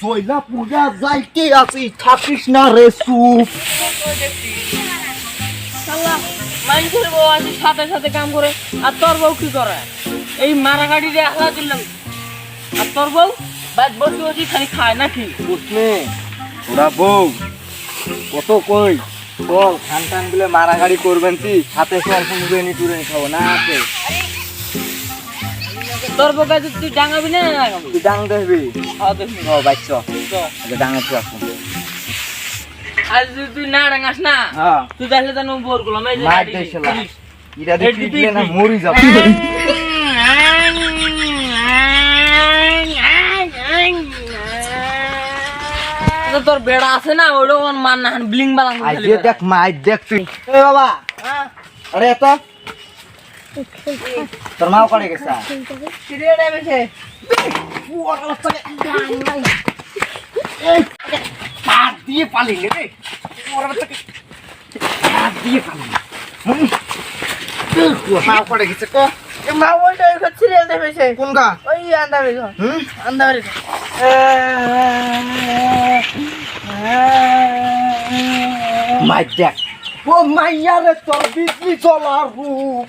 জয়লা পূজা যাইতে আছি থাকিস না রে চুপ। মানুষের বউ আছে সাথে সাথে কাম করে, আর তোর বউ কি করে? এই মারা গাড়ি দিয়ে আলা দিলাম, আর তোর বউ বাদ বসে বসে খালি খায় নাকি? বুঝলে ওরা বউ কত কই বল খান টান গুলো মারাগাড়ি করবেন কি হাতে অল্প মুড়ে টুরে খাবো না আছে। তোর বউ কাছে তুই ডাঙাবি না ডাঙাবি? তুই ডাং দেখবি? হ্যাঁ দেখবি। ও বাইছ ডাঙাচ্ছি এখন। আর যদি তুই না ডাঙাস না, হ্যাঁ তুই দেখলে তো বোর করলাম। এই যে মার গাড়ি দেশলা পুলিশ। ইরা দেখলে না মরি যাব। তো তোর বেড়া আছে না, ওইটা ওর মান না ব্লিং বালাং করে আই খালি যে দেখ মাই দেখ তুই। এ বাবা হ্যাঁ আরে এত তোর মাও করে গেছে সিরিয়াল এসে এই পার দিয়ে পালিয়ে রে ওরা বাচ্চাকে পার দিয়ে পালিয়ে মাও করে গেছে কো মা ওইটা ওই সিরিয়াল দেখেছে। কোন গা ওই আন্দাবে ঘর, হুম আন্দাবে ঘর। মাই দেখ ও মাইয়া রে তোর বিজলি চলার রূপ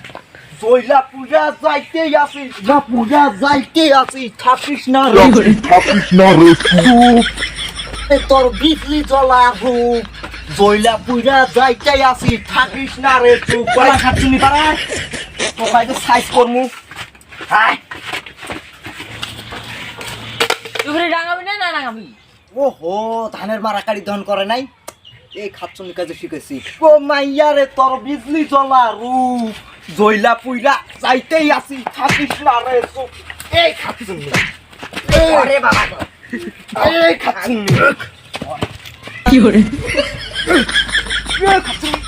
জয়লা পূজা যাইতে আসি না পূজা যাইতে আসি থাকিস না রে চুপ তোর বিজলি চলার রূপ জয়লা পূজা যাইতে আসি থাকিস না রে চুপ গলা খাচ্ছি পারা তো বাইরে সাইজ করমু হাই তুই ঘরে ডাঙাবি না না ডাঙাবি? ওহো ধানের মারাকারি দহন করে নাই এই খাচ্ছনি কাজে শিখেছি ও মাইয়া রে তোর বিজলি জ্বলা রূপ জয়লা পুইলা যাইতেই আসি থাকিস না রে চুপ এই খাচ্ছনি আরে বাবা এই খাচ্ছনি কি করে? এই খাচ্ছনি